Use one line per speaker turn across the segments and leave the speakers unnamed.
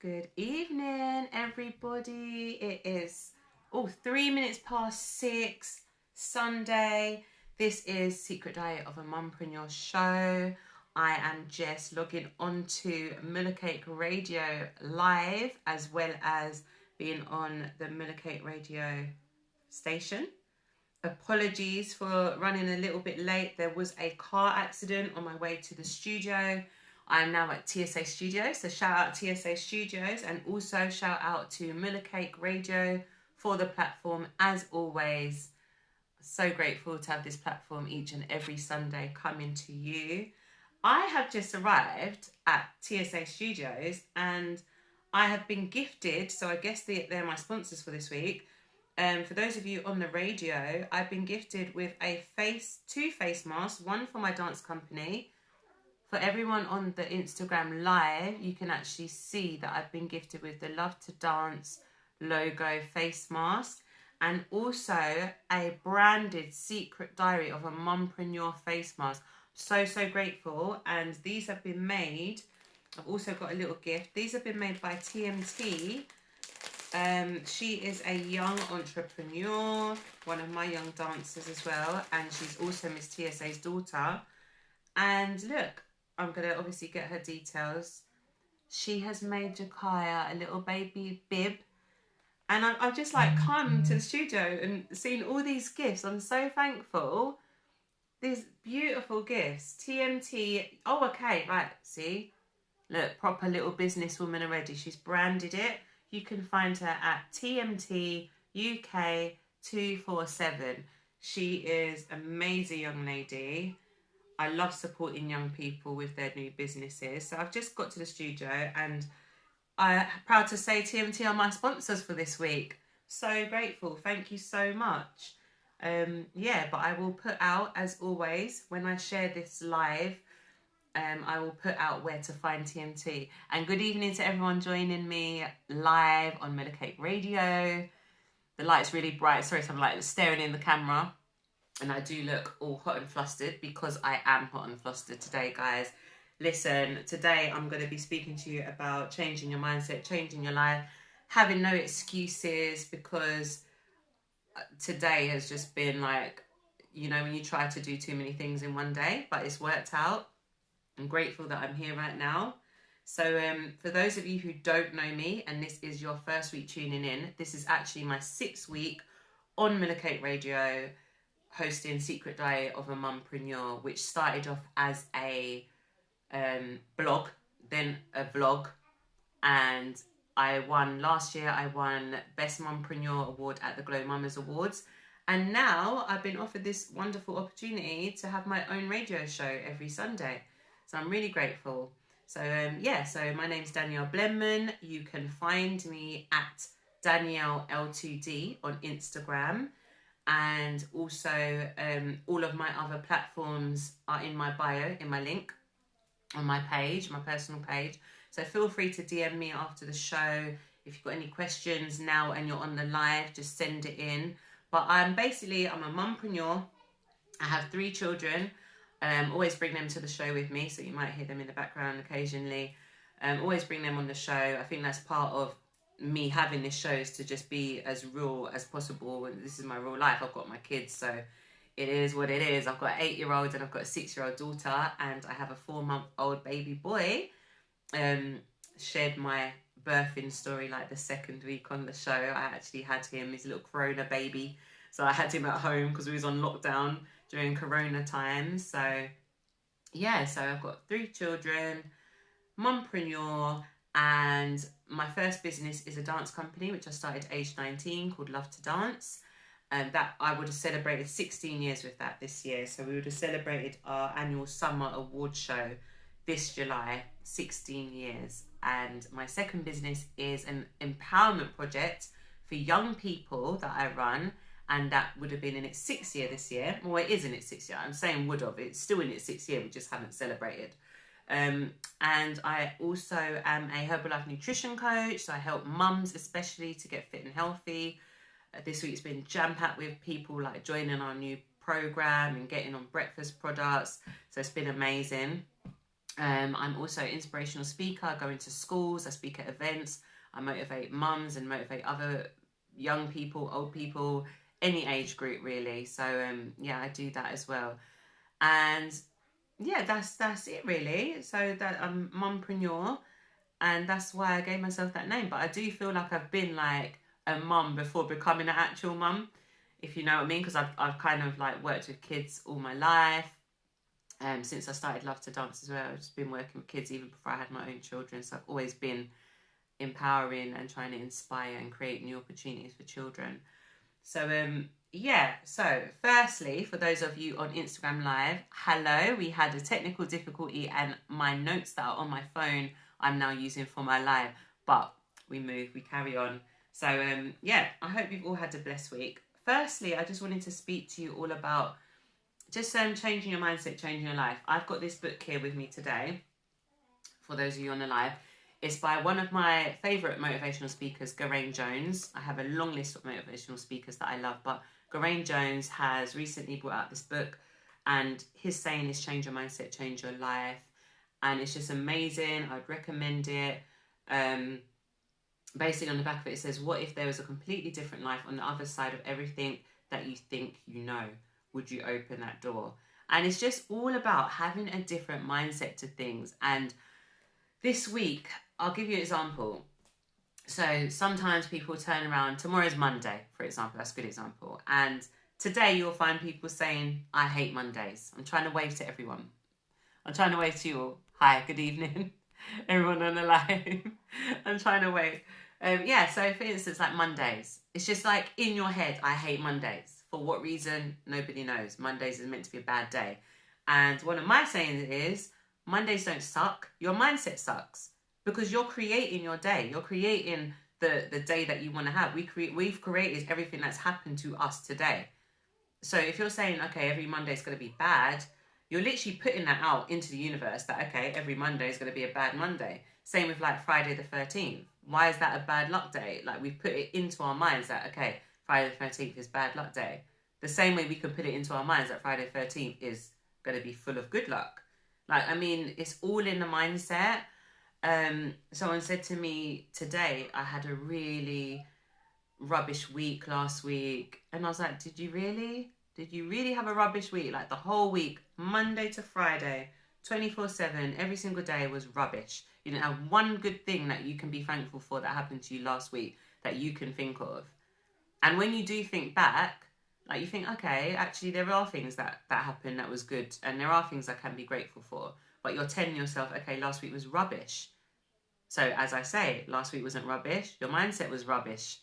Good evening, everybody. It is 3 minutes past 6, Sunday. This is Secret Diet of a Mumpreneur show. I am Jess, logging onto Mula Cake Radio live, as well as being on the Mula Cake Radio station. Apologies for running a little bit late. There was a car accident on my way to the studio. I am now at TSA Studios, so shout out TSA Studios, and also shout out to Mula Cake Radio for the platform. As always, so grateful to have this platform each and every Sunday coming to you. I have just arrived at TSA Studios and I have been gifted, so I guess they're my sponsors for this week. For those of you on the radio, I've been gifted with two face masks, one for my dance company. For everyone on the Instagram live, you can actually see that I've been gifted with the Love to Dance logo face mask, and also a branded Secret Diary of a Mumpreneur face mask. So grateful. And these have been made, I've also got a little gift. These have been made by TMT. She is a young entrepreneur, one of my young dancers as well, and she's also Miss TSA's daughter. And look, I'm going to obviously get her details. She has made Jakaya a little baby bib. And I've just come to the studio and seen all these gifts. I'm so thankful. These beautiful gifts. TMT. Oh, okay. Right. See? Look, proper little businesswoman already. She's branded it. You can find her at TMT UK 247. She is an amazing young lady. I love supporting young people with their new businesses. So I've just got to the studio and I'm proud to say TMT are my sponsors for this week. So grateful. Thank you so much. But I will put out, as always, when I share this live, I will put out where to find TMT. And good evening to everyone joining me live on Mula Cake Radio. The light's really bright. Sorry, so I'm staring in the camera. And I do look all hot and flustered because I am hot and flustered today, guys. Listen, today I'm going to be speaking to you about changing your mindset, changing your life, having no excuses, because today has just been when you try to do too many things in one day, but it's worked out. I'm grateful that I'm here right now. So for those of you who don't know me and this is your first week tuning in, this is actually my 6th week on Mula Cake Radio, hosting Secret Diet of a Mumpreneur, which started off as a blog, then a vlog, and last year I won Best Mumpreneur Award at the Glow Mamas Awards, and now I've been offered this wonderful opportunity to have my own radio show every Sunday, so I'm really grateful. So so my name's Danielle Blenman. You can find me at Danielle L2D on Instagram. And also all of my other platforms are in my bio, in my link on my page, my personal page. So feel free to DM me after the show. If you've got any questions now and you're on the live, just send it in. But I'm a mumpreneur. I have 3 children. Always bring them to the show with me, so you might hear them in the background occasionally. Always bring them on the show. I think that's part of me having this show, is to just be as real as possible. And this is my real life. I've got my kids, so it is what it is. I've got an 8-year-old and I've got a 6-year-old daughter, and I have a 4-month-old baby boy. Shared my birthing story the 2nd week on the show. I actually had him, his little corona baby, so I had him at home because we was on lockdown during corona times. So I've got 3 children, mumpreneur, and my first business is a dance company which I started at age 19 called Love to Dance, and that I would have celebrated 16 years with that this year. So we would have celebrated our annual summer award show this July, 16 years. And my second business is an empowerment project for young people that I run, and that would have been in its 6th year this year. Well, it is in its 6th year. I'm saying would have. It's still in its 6th year. We just haven't celebrated. And I also am a Herbalife nutrition coach. So I help mums especially to get fit and healthy. This week's been jam-packed with people joining our new program and getting on breakfast products. So it's been amazing. I'm also an inspirational speaker. I go into schools, I speak at events, I motivate mums and motivate other young people, old people, any age group really. So yeah, I do that as well. And yeah, that's it really. So that I'm Mumpreneur, and that's why I gave myself that name. But I do feel like I've been like a mum before becoming an actual mum, if you know what I mean, because I've kind of like worked with kids all my life. Since I started Love to Dance as well, I've just been working with kids even before I had my own children. So I've always been empowering and trying to inspire and create new opportunities for children. So yeah, so firstly, for those of you on Instagram Live, hello. We had a technical difficulty and my notes that are on my phone I'm now using for my live, but we move, we carry on. So yeah, I hope you've all had a blessed week. Firstly, I just wanted to speak to you all about just changing your mindset, changing your life. I've got this book here with me today, for those of you on the live. It's by one of my favourite motivational speakers, Geraint Jones. I have a long list of motivational speakers that I love, but Geraint Jones has recently brought out this book, and his saying is change your mindset, change your life. And it's just amazing. I'd recommend it. Basically on the back of it, it says, what if there was a completely different life on the other side of everything that you think you know? Would you open that door? And it's just all about having a different mindset to things. And this week, I'll give you an example. So sometimes people turn around, tomorrow's Monday, for example, that's a good example. And today you'll find people saying, I hate Mondays. I'm trying to wave to everyone. I'm trying to wave to you all. Hi, good evening, everyone on the live. I'm trying to wave. Yeah, so for instance, like Mondays. It's just like in your head, I hate Mondays. For what reason? Nobody knows. Mondays is meant to be a bad day. And one of my sayings is, Mondays don't suck. Your mindset sucks. Because you're creating your day. You're creating the day that you want to have. We've created everything that's happened to us today. So if you're saying, okay, every Monday is going to be bad, you're literally putting that out into the universe that, okay, every Monday is going to be a bad Monday. Same with like Friday the 13th. Why is that a bad luck day? Like we've put it into our minds that, okay, Friday the 13th is bad luck day. The same way we can put it into our minds that Friday the 13th is going to be full of good luck. Like, I mean, it's all in the mindset. Someone said to me today, I had a really rubbish week last week. And I was like, did you really? Did you really have a rubbish week? Like the whole week, Monday to Friday, 24/7, every single day was rubbish. You didn't have one good thing that you can be thankful for that happened to you last week that you can think of. And when you do think back, like you think, okay, actually there are things that happened that was good, and there are things I can be grateful for. But you're telling yourself, okay, last week was rubbish. So as I say, last week wasn't rubbish. Your mindset was rubbish.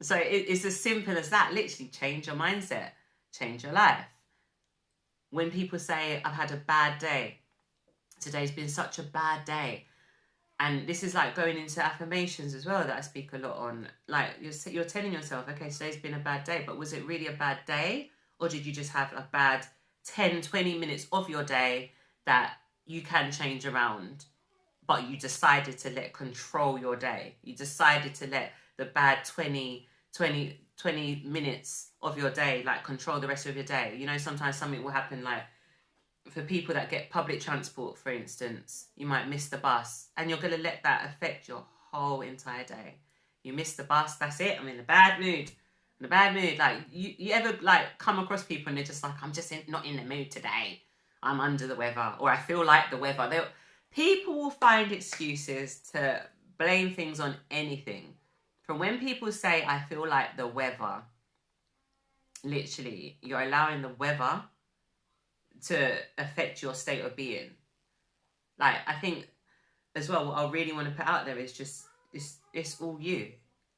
So it's as simple as that. Literally change your mindset, change your life. When people say, I've had a bad day, today's been such a bad day. And this is like going into affirmations as well that I speak a lot on. Like you're telling yourself, okay, today's been a bad day, but was it really a bad day? Or did you just have a bad 10, 20 minutes of your day that you can change around, but you decided to let control your day? You decided to let the bad 20 minutes of your day like control the rest of your day. You know, sometimes something will happen, like for people that get public transport, for instance, you might miss the bus and you're going to let that affect your whole entire day. You miss the bus, that's it, I'm in a bad mood. In a bad mood. Like you ever like come across people and they're just like, I'm just not in the mood today, I'm under the weather, or I feel like the weather. People will find excuses to blame things on anything. From when people say, I feel like the weather, literally, you're allowing the weather to affect your state of being. Like, I think as well, what I really want to put out there is just, it's all you.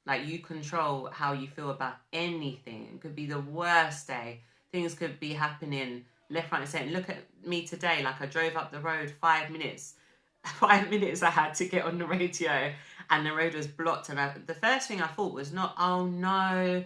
Like, you control how you feel about anything. It could be the worst day. Things could be happening left, right, and centre. Look at me today. Like, I drove up the road 5 minutes. 5 minutes I had to get on the radio and the road was blocked. And the first thing I thought was not, oh no,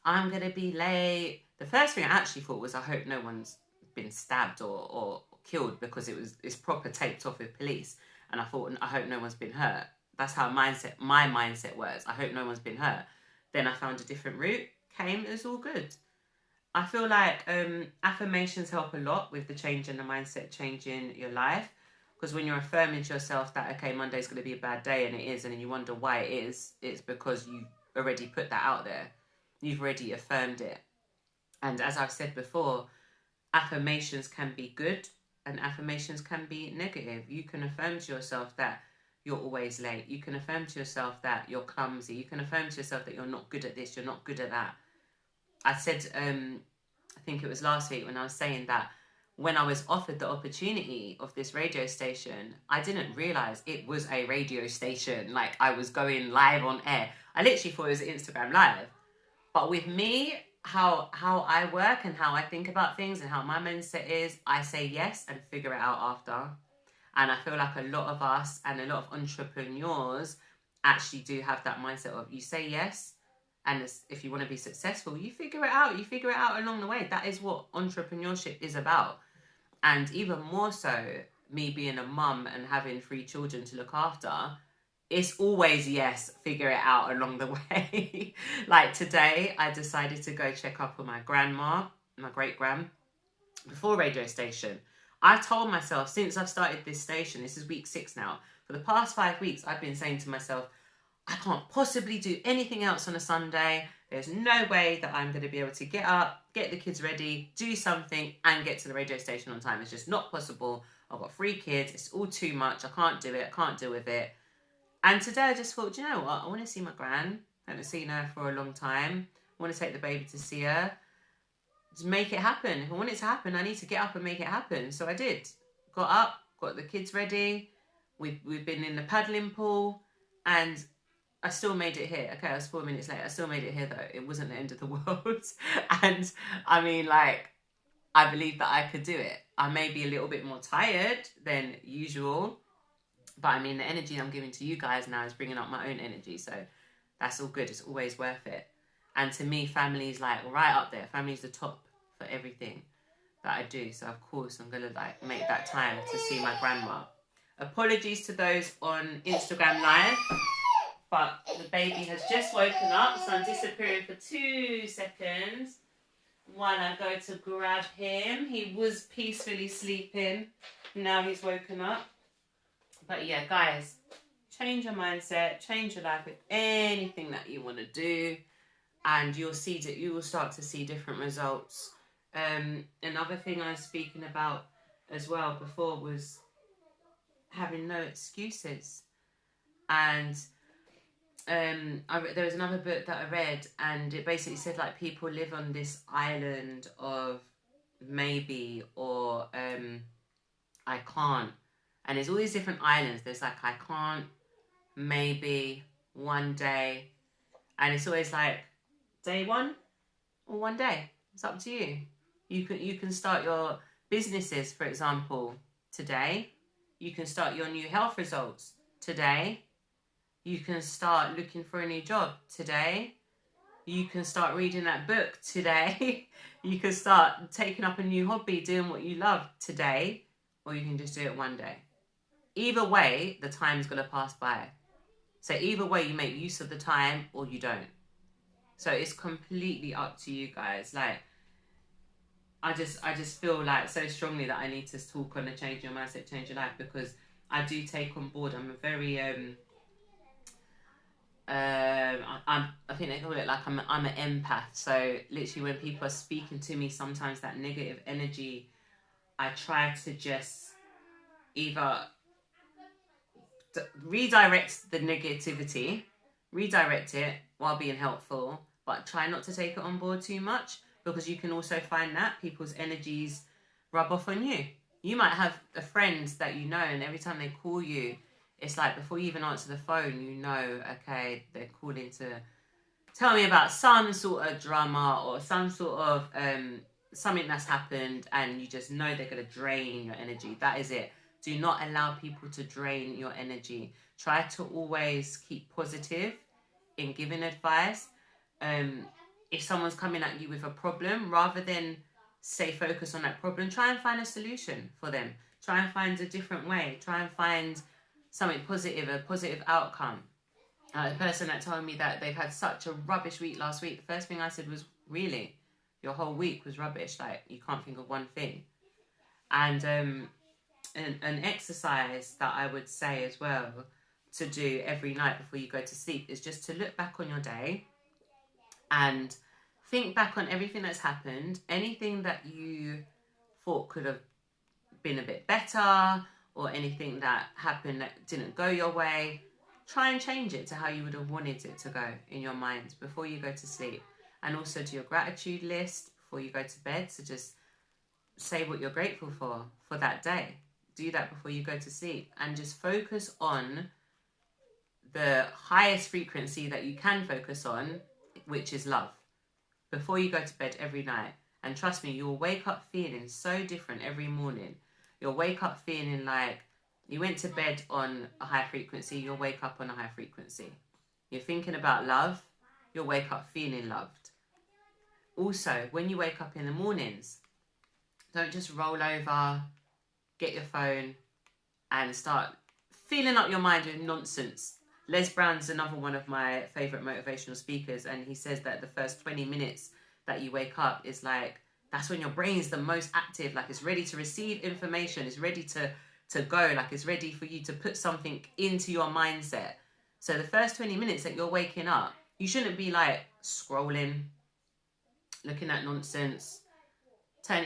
I'm going to be late. The first thing I actually thought was, I hope no one's been stabbed or killed, because it's proper taped off with police. And I thought, I hope no one's been hurt. That's how my mindset works. I hope no one's been hurt. Then I found a different route, came, it was all good. I feel like affirmations help a lot with the change in the mindset, changing your life. Because when you're affirming to yourself that, okay, Monday's going to be a bad day, and it is, and then you wonder why it is, it's because you already put that out there. You've already affirmed it. And as I've said before, affirmations can be good and affirmations can be negative. You can affirm to yourself that you're always late. You can affirm to yourself that you're clumsy. You can affirm to yourself that you're not good at this, you're not good at that. I said, I think it was last week when I was saying that when I was offered the opportunity of this radio station, I didn't realise it was a radio station. Like, I was going live on air. I literally thought it was Instagram Live. But with me, how I work and how I think about things and how my mindset is, I say yes and figure it out after. And I feel like a lot of us and a lot of entrepreneurs actually do have that mindset of, you say yes, and if you want to be successful, you figure it out. You figure it out along the way. That is what entrepreneurship is about. And even more so, me being a mum and having 3 children to look after, it's always yes, figure it out along the way. Like today, I decided to go check up on my grandma, my great-gran, before radio station. I've told myself since I've started this station, this is week 6 now, for the past 5 weeks, I've been saying to myself, I can't possibly do anything else on a Sunday. There's no way that I'm going to be able to get up, get the kids ready, do something and get to the radio station on time. It's just not possible. I've got 3 kids. It's all too much. I can't do it. I can't deal with it. And today I just thought, do you know what? I want to see my gran. I haven't seen her for a long time. I want to take the baby to see her. Just make it happen. If I want it to happen, I need to get up and make it happen. So I did. Got up, got the kids ready. We've been in the paddling pool and I still made it here. Okay, I was 4 minutes late. I still made it here though. It wasn't the end of the world. And I mean, like, I believe that I could do it. I may be a little bit more tired than usual, but I mean, the energy I'm giving to you guys now is bringing up my own energy. So that's all good. It's always worth it. And to me, family is like right up there. Family is the top for everything that I do. So of course, I'm going to like make that time to see my grandma. Apologies to those on Instagram Live. But the baby has just woken up, so I'm disappearing for 2 seconds while I go to grab him. He was peacefully sleeping. Now he's woken up. But yeah, guys, change your mindset, change your life with anything that you want to do, and you'll see that you will start to see different results. Another thing I was speaking about as well before was having no excuses. And there was another book that I read, and it basically said like people live on this island of maybe or I can't, and there's all these different islands. There's like I can't, maybe, one day, and it's always like day 1 or one day. It's up to you. You can start your businesses, for example, today. You can start your new health results today. You can start looking for a new job today. You can start reading that book today. You can start taking up a new hobby, doing what you love today, or you can just do it one day. Either way, the time's going to pass by. So either way, you make use of the time or you don't. So it's completely up to you guys. Like, I just feel like so strongly that I need to talk on the change your mindset, change your life, because I do take on board. I'm a very I think they call it like I'm an empath. So literally when people are speaking to me, sometimes that negative energy, I try to just either redirect the negativity, redirect it while being helpful, but try not to take it on board too much, because you can also find that people's energies rub off on you. You might have a friend that you know, and every time they call you, it's like before you even answer the phone, you know, okay, they're calling to tell me about some sort of drama or some sort of something that's happened, and you just know they're going to drain your energy. That is it. Do not allow people to drain your energy. Try to always keep positive in giving advice. If someone's coming at you with a problem, rather than stay focused on that problem, try and find a solution for them. Try and find a different way. Try and find something positive, a positive outcome. The person that told me that they've had such a rubbish week last week, the first thing I said was, really? Your whole week was rubbish? Like, you can't think of one thing? And an exercise that I would say as well to do every night before you go to sleep is just to look back on your day and think back on everything that's happened, anything that you thought could have been a bit better, or anything that happened that didn't go your way. Try and change it to how you would have wanted it to go in your mind before you go to sleep. And also do your gratitude list before you go to bed. So just say what you're grateful for that day. Do that before you go to sleep, and just focus on the highest frequency that you can focus on, which is love, before you go to bed every night. And trust me, you'll wake up feeling so different every morning. You'll wake up feeling like you went to bed on a high frequency, you'll wake up on a high frequency. You're thinking about love, you'll wake up feeling loved. Also, when you wake up in the mornings, don't just roll over, get your phone and start filling up your mind with nonsense. Les Brown's another one of my favourite motivational speakers, and he says that the first 20 minutes that you wake up is like, that's when your brain is the most active, like it's ready to receive information, it's ready to go, like it's ready for you to put something into your mindset. So the first 20 minutes that you're waking up, you shouldn't be like scrolling, looking at nonsense,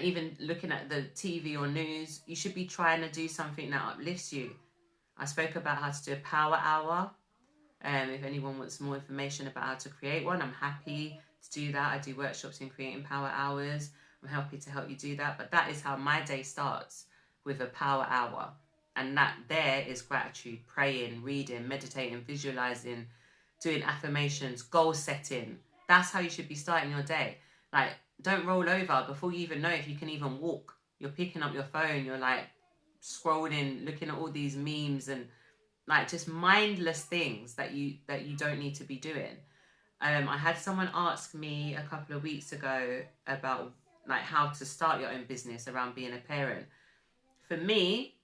even looking at the TV or news. You should be trying to do something that uplifts you. I spoke about how to do a power hour. If anyone wants more information about how to create one, I'm happy to do that. I do workshops in creating power hours. I'm happy to help you do that. But that is how my day starts, with a power hour. And that there is gratitude, praying, reading, meditating, visualizing, doing affirmations, goal setting. That's how you should be starting your day. Like, don't roll over before you even know if you can even walk. You're picking up your phone, you're like scrolling, looking at all these memes and like just mindless things that you don't need to be doing. I had someone ask me a couple of weeks ago about like how to start your own business around being a parent. For me,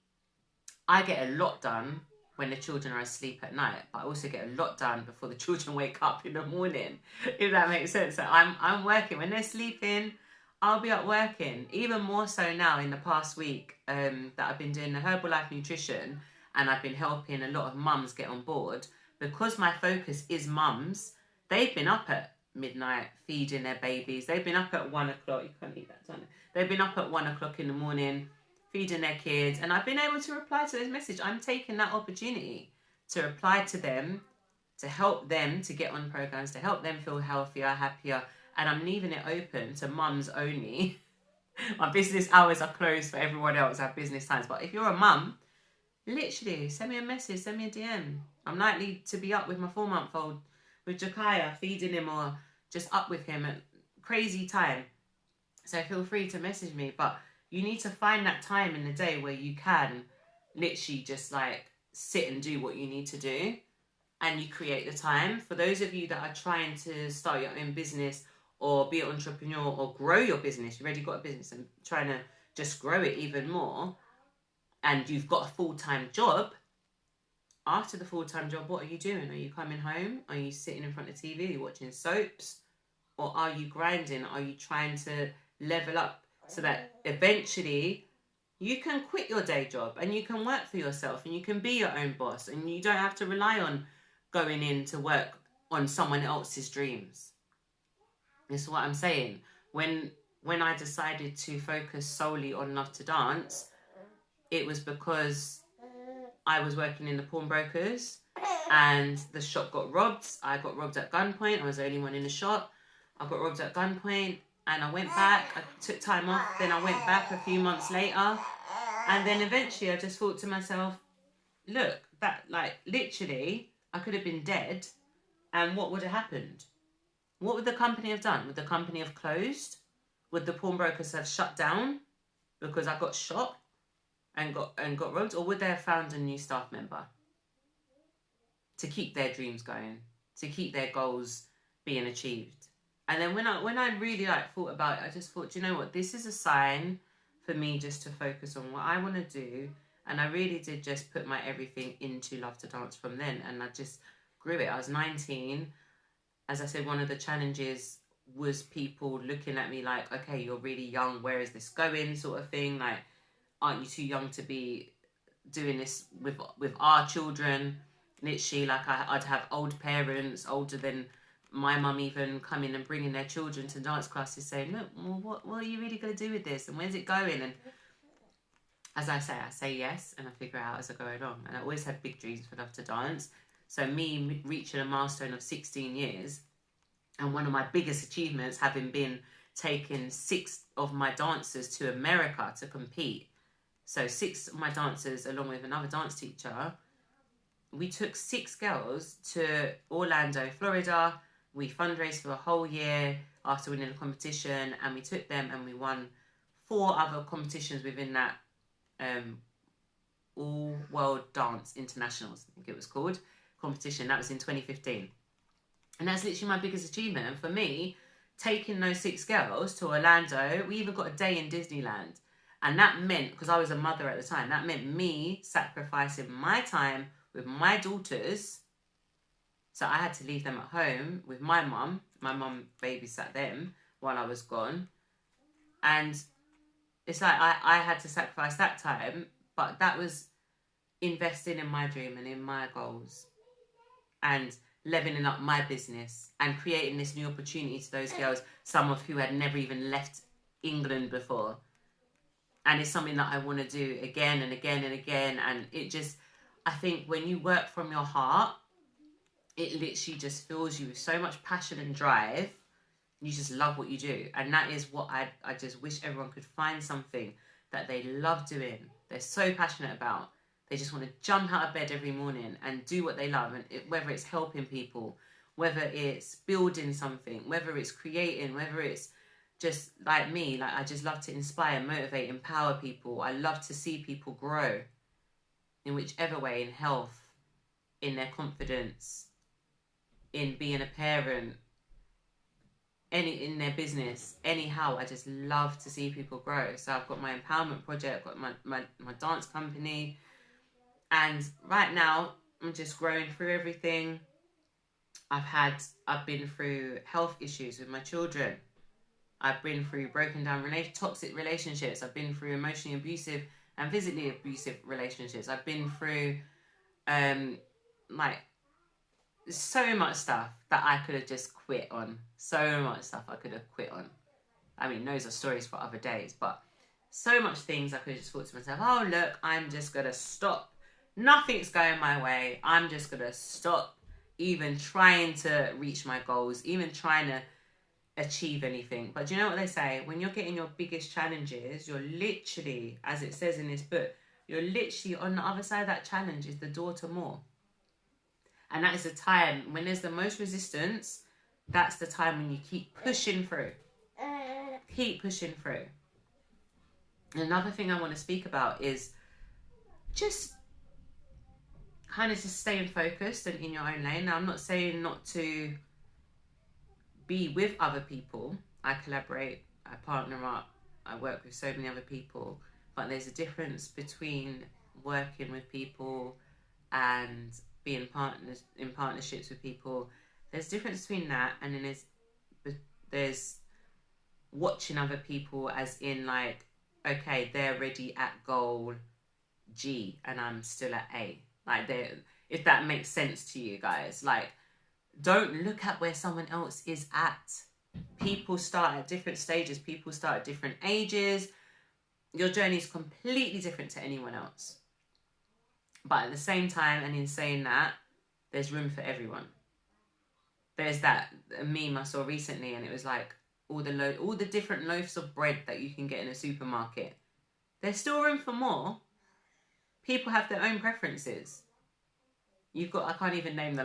I get a lot done when the children are asleep at night, but I also get a lot done before the children wake up in the morning, if that makes sense. So I'm working. When they're sleeping, I'll be up working. Even more so now in the past week that I've been doing the Herbalife nutrition, and I've been helping a lot of mums get on board. Because my focus is mums, they've been up at midnight feeding their babies. They've been up at 1 o'clock. You can't eat that, Tanya. They've been up at 1 o'clock in the morning feeding their kids, and I've been able to reply to those messages. I'm taking that opportunity to reply to them, to help them to get on programs, to help them feel healthier, happier, and I'm leaving it open to mums only. My business hours are closed for everyone else. I have business times, but if you're a mum, literally send me a message, send me a DM. I'm likely to be up with my 4-month-old with Jakaya, feeding him, or just up with him at crazy time. So feel free to message me, but you need to find that time in the day where you can literally just like sit and do what you need to do, and you create the time. For those of you that are trying to start your own business or be an entrepreneur or grow your business, you've already got a business and trying to just grow it even more, and you've got a full-time job, after the full-time job, what are you doing? Are you coming home? Are you sitting in front of TV? Are you watching soaps? Or are you grinding? Are you trying to level up so that eventually you can quit your day job and you can work for yourself and you can be your own boss, and you don't have to rely on going in to work on someone else's dreams? This is what I'm saying. When I decided to focus solely on Love to Dance, it was because I was working in the pawnbrokers and the shop got robbed. I got robbed at gunpoint. I was the only one in the shop. I got robbed at gunpoint, and I went back. I took time off. Then I went back a few months later. And then eventually I just thought to myself, look, that like literally I could have been dead. And what would have happened? What would the company have done? Would the company have closed? Would the pawnbrokers have shut down because I got shot and got robbed? Or would they have found a new staff member to keep their dreams going, to keep their goals being achieved? And then when I really like thought about it, I just thought, you know what, this is a sign for me just to focus on what I want to do. And I really did just put my everything into Love to Dance from then, and I just grew it. I was 19. As I said, one of the challenges was people looking at me like, okay, you're really young, where is this going, sort of thing. Like, aren't you too young to be doing this with our children. Literally, like I'd have old parents, older than my mum even, coming and bringing their children to dance classes, saying, look, well, what are you really going to do with this, and where's it going? And as I say yes, and I figure out as I go along. And I always had big dreams for Love to Dance. So me reaching a milestone of 16 years, and one of my biggest achievements having been taking 6 of my dancers to America to compete. So 6 of my dancers, along with another dance teacher, we took 6 girls to Orlando, Florida. We fundraised for a whole year after winning the competition, and we took them and we won 4 other competitions within that All World Dance Internationals, I think it was called, competition. That was in 2015. And that's literally my biggest achievement. And for me, taking those 6 girls to Orlando, we even got a day in Disneyland. And that meant, because I was a mother at the time, that meant me sacrificing my time with my daughters. So I had to leave them at home with my mum. My mum babysat them while I was gone. And it's like I had to sacrifice that time, but that was investing in my dream and in my goals and leveling up my business and creating this new opportunity to those girls, some of who had never even left England before. And it's something that I want to do again and again and again. And it just, I think when you work from your heart, it literally just fills you with so much passion and drive. You just love what you do. And that is what I just wish everyone could find something that they love doing. They're so passionate about. They just want to jump out of bed every morning and do what they love. And whether it's helping people, whether it's building something, whether it's creating, whether it's just like me, like I just love to inspire, motivate, empower people. I love to see people grow in whichever way, in health, in their confidence, in being a parent, in their business, anyhow. I just love to see people grow. So I've got my empowerment project, I've got my dance company, and right now I'm just growing through everything. I've been through health issues with my children. I've been through broken down toxic relationships. I've been through emotionally abusive and physically abusive relationships. I've been through like so much stuff that I could have just quit on. So much stuff I could have quit on. I mean, those are stories for other days, but so much things I could have just thought to myself, oh, look, I'm just going to stop. Nothing's going my way. I'm just going to stop even trying to reach my goals, even trying to achieve anything. But do you know what they say? When you're getting your biggest challenges, you're literally, as it says in this book, you're literally on the other side of that challenge is the door to more. And that is the time when there's the most resistance. That's the time when you keep pushing through. Keep pushing through. Another thing I want to speak about is just kind of just staying focused and in your own lane. Now, I'm not saying not to be with other people. I collaborate, I partner up, I work with so many other people. But there's a difference between working with people and being in partnerships with people. There's a difference between that, and then there's watching other people as in like, okay, they're already at goal G and I'm still at A. Like, if that makes sense to you guys. Like, don't look at where someone else is at. People start at different stages. People start at different ages. Your journey is completely different to anyone else. But at the same time, and in saying that, there's room for everyone. There's that meme I saw recently, and it was like all the different loaves of bread that you can get in a supermarket. There's still room for more. People have their own preferences. I can't even name the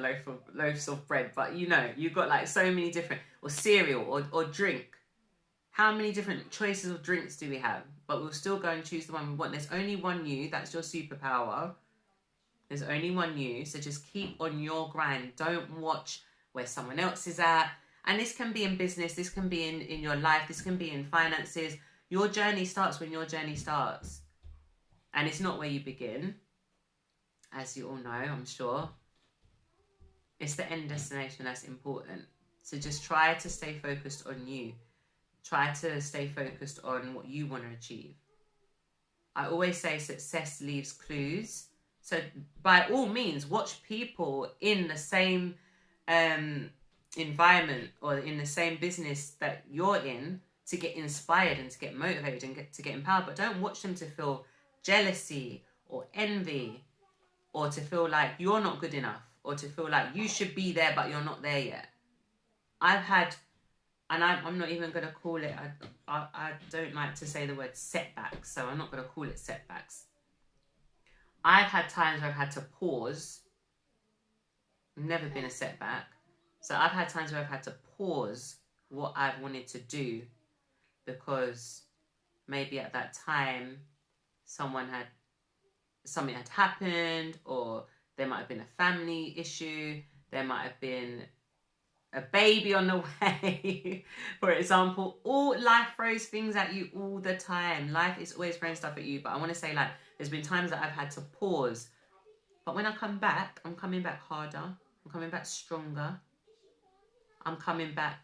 loaves of bread, but you've got like so many different, or cereal, or drink. How many different choices of drinks do we have? But we'll still go and choose the one we want. There's only one you. That's your superpower. There's only one you. So just keep on your grind. Don't watch where someone else is at. And this can be in business. This can be in your life. This can be in finances. Your journey starts when your journey starts. And it's not where you begin. As you all know, I'm sure. It's the end destination that's important. So just try to stay focused on you. Try to stay focused on what you want to achieve. I always say success leaves clues. So by all means, watch people in the same environment or in the same business that you're in to get inspired and to get motivated and to get empowered. But don't watch them to feel jealousy or envy, or to feel like you're not good enough, or to feel like you should be there but you're not there yet. I've had, and I'm not even going to call it, I don't like to say the word setbacks, so I'm not going to call it setbacks. I've had times where I've had to pause. Never been a setback. So I've had times where I've had to pause what I've wanted to do because maybe at that time something had happened, or there might have been a family issue, there might have been a baby on the way, for example. All life throws things at you all the time. Life is always throwing stuff at you. But I want to say, like, there's been times that I've had to pause. But when I come back, I'm coming back harder. I'm coming back stronger. I'm coming back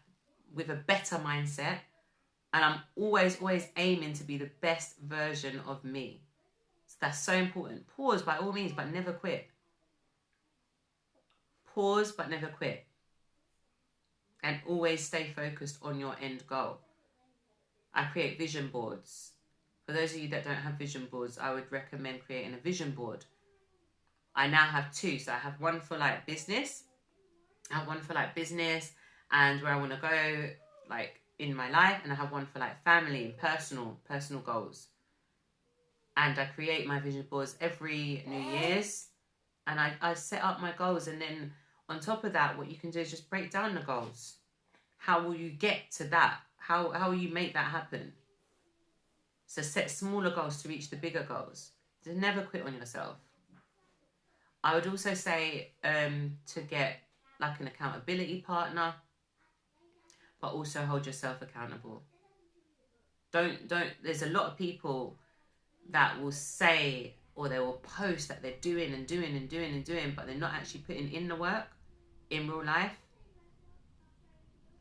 with a better mindset. And I'm always aiming to be the best version of me. So that's so important. Pause by all means, but never quit. Pause, but never quit. And always stay focused on your end goal. I create vision boards. For those of you that don't have vision boards, I would recommend creating a vision board. I now have two. So I have one for like business. I have one for like business and where I want to go like in my life. And I have one for like family and personal goals. And I create my vision boards every New Year's. And I set up my goals. And then on top of that, what you can do is just break down the goals. How will you get to that? How will you make that happen? So set smaller goals to reach the bigger goals. Just never quit on yourself. I would also say to get like an accountability partner, but also hold yourself accountable. Don't. There's a lot of people that will say, or they will post that they're doing, but they're not actually putting in the work in real life.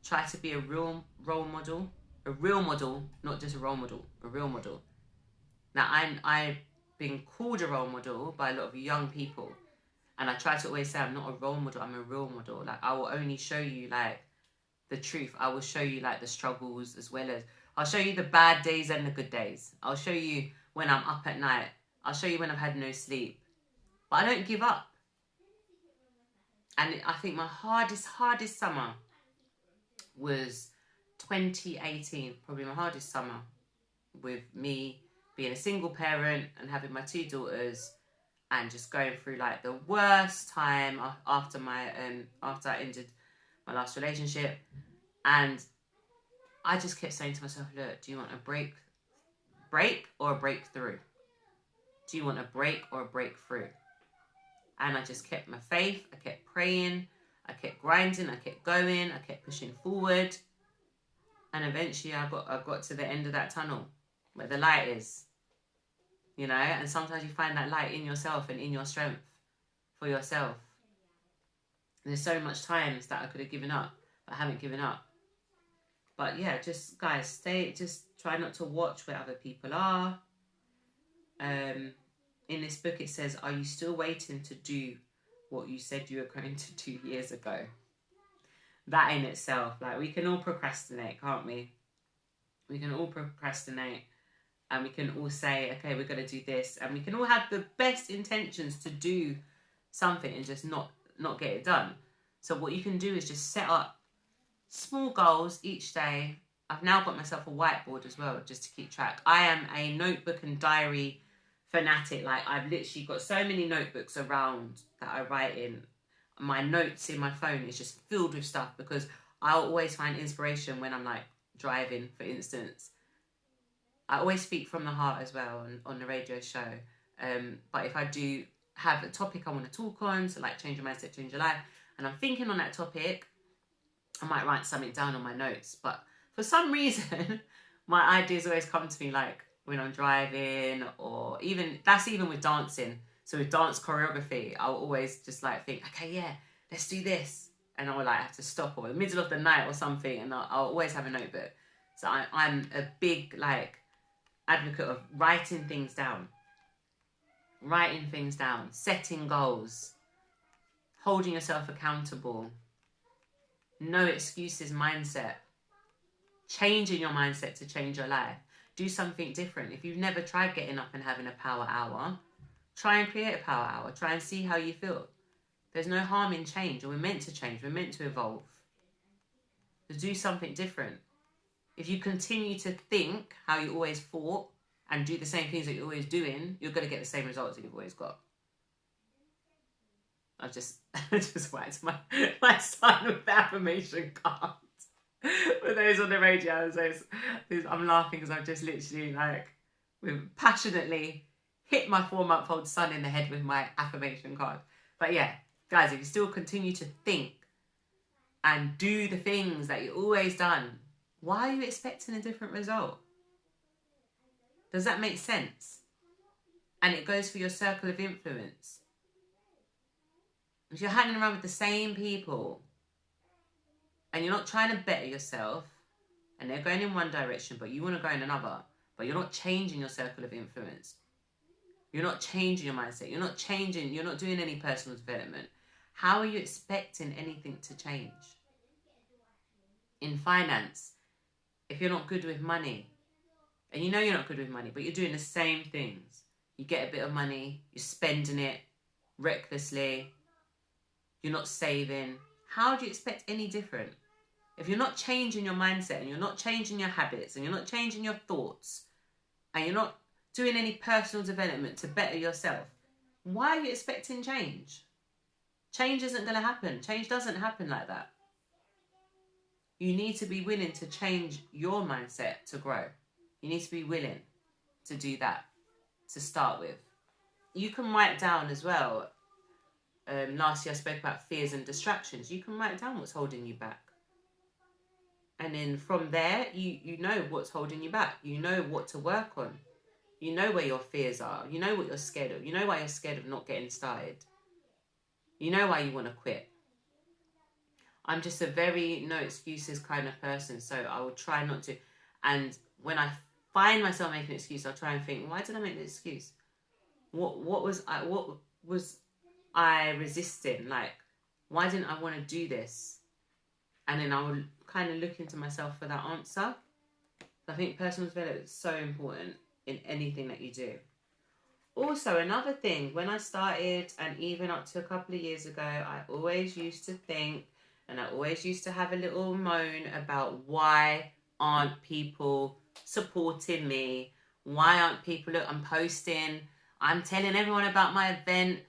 Try to be a real role model. A real model, not just a role model, a real model. Now, I've been called a role model by a lot of young people. And I try to always say I'm not a role model, I'm a real model. Like, I will only show you, like, the truth. I will show you, like, the struggles as well as... I'll show you the bad days and the good days. I'll show you when I'm up at night. I'll show you when I've had no sleep. But I don't give up. And I think my hardest summer was 2018. Probably my hardest summer, with me being a single parent and having my two daughters and just going through like the worst time after I ended my last relationship. And I just kept saying to myself, look, do you want a break or a breakthrough? Do you want a break or a breakthrough? And I just kept my faith. I kept praying. I kept grinding. I kept going. I kept pushing forward. And eventually I got to the end of that tunnel where the light is. You know, and sometimes you find that light in yourself and in your strength for yourself. And there's so much times that I could have given up, but I haven't given up. But yeah, just guys, just try not to watch where other people are. In this book it says, are you still waiting to do what you said you were going to do years ago? That in itself, like, we can all procrastinate, can't we? We can all procrastinate. And we can all say, okay, we're going to do this. And we can all have the best intentions to do something and just not get it done. So what you can do is just set up small goals each day. I've now got myself a whiteboard as well, just to keep track. I am a notebook and diary fanatic. Like, I've literally got so many notebooks around that I write in. My notes in my phone is just filled with stuff, because I'll always find inspiration when I'm like driving, for instance. I always speak from the heart as well on the radio show. But if I do have a topic I want to talk on, so like change your mindset, change your life, and I'm thinking on that topic, I might write something down on my notes. But for some reason, my ideas always come to me like when I'm driving, or that's even with dancing. So with dance choreography, I'll always just like think, okay, yeah, let's do this. And I'll like have to stop, or in the middle of the night or something, and I'll always have a notebook. So I'm a big like advocate of writing things down, setting goals, holding yourself accountable, no excuses mindset, changing your mindset to change your life. Do something different. If you've never tried getting up and having a power hour, try and create a power hour. Try and see how you feel. There's no harm in change. We're meant to change. We're meant to evolve. To do something different. If you continue to think how you always thought and do the same things that you're always doing, you're going to get the same results that you've always got. I just whacked my son with the affirmation card. For those on the radio, I'm laughing because I've just literally passionately hit my 4-month-old son in the head with my affirmation card. But yeah, guys, if you still continue to think and do the things that you've always done, why are you expecting a different result? Does that make sense? And it goes for your circle of influence. If you're hanging around with the same people and you're not trying to better yourself and they're going in one direction but you want to go in another, but you're not changing your circle of influence, you're not changing your mindset, you're not doing any personal development, how are you expecting anything to change? In finance, if you're not good with money, and you know you're not good with money, but you're doing the same things, you get a bit of money, you're spending it recklessly, you're not saving, how do you expect any different? If you're not changing your mindset and you're not changing your habits and you're not changing your thoughts and you're not doing any personal development to better yourself, why are you expecting change? Change isn't going to happen. Change doesn't happen like that. You need to be willing to change your mindset to grow. You need to be willing to do that to start with. You can write down as well. Last year I spoke about fears and distractions. You can write down what's holding you back. And then from there, you know what's holding you back. You know what to work on. You know where your fears are. You know what you're scared of. You know why you're scared of not getting started. You know why you want to quit. I'm just a very no excuses kind of person, so I will try not to. And when I find myself making an excuse, I'll try and think, why did I make the excuse? What was I resisting? Like, why didn't I want to do this? And then I will kind of look into myself for that answer. I think personal development is so important in anything that you do. Also, another thing, when I started, and even up to a couple of years ago, I always used to think, and I always used to have a little moan about why aren't people supporting me? Why aren't people, look, I'm posting, I'm telling everyone about my event,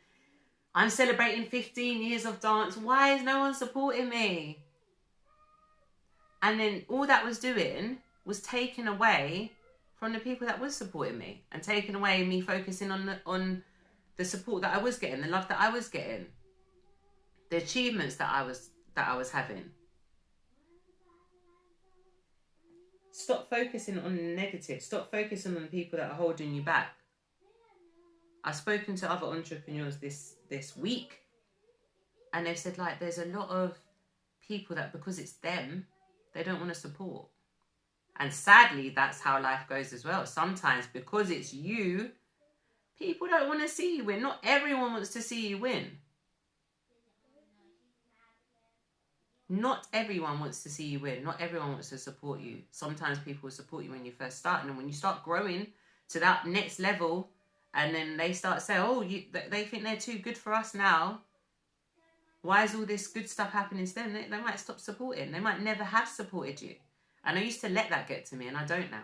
I'm celebrating 15 years of dance, why is no one supporting me? And then all that was doing was taking away from the people that was supporting me and taking away me focusing on the support that I was getting, the love that I was getting, the achievements that I was having. Stop focusing on the negative. Stop focusing on the people that are holding you back. I've spoken to other entrepreneurs this week, and they've said, like, there's a lot of people that because it's them, they don't want to support. And sadly, that's how life goes as well. Sometimes because it's you, people don't want to see you win. Not everyone wants to see you win. Not everyone wants to see you win. Not everyone wants to support you. Sometimes people will support you when you first start. And then when you start growing to that next level, and then they start saying, oh, they think they're too good for us now. Why is all this good stuff happening to them? They might stop supporting. They might never have supported you. And I used to let that get to me, and I don't now.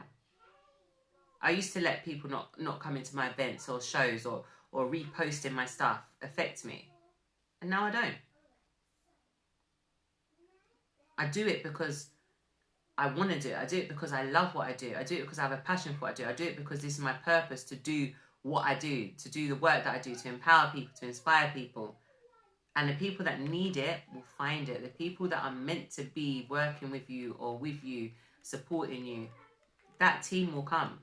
I used to let people not come into my events or shows or reposting my stuff affect me. And now I don't. I do it because I want to do it. I do it because I love what I do. I do it because I have a passion for what I do. I do it because this is my purpose, to do what I do, to do the work that I do, to empower people, to inspire people. And the people that need it will find it. The people that are meant to be working with you or with you, supporting you, that team will come.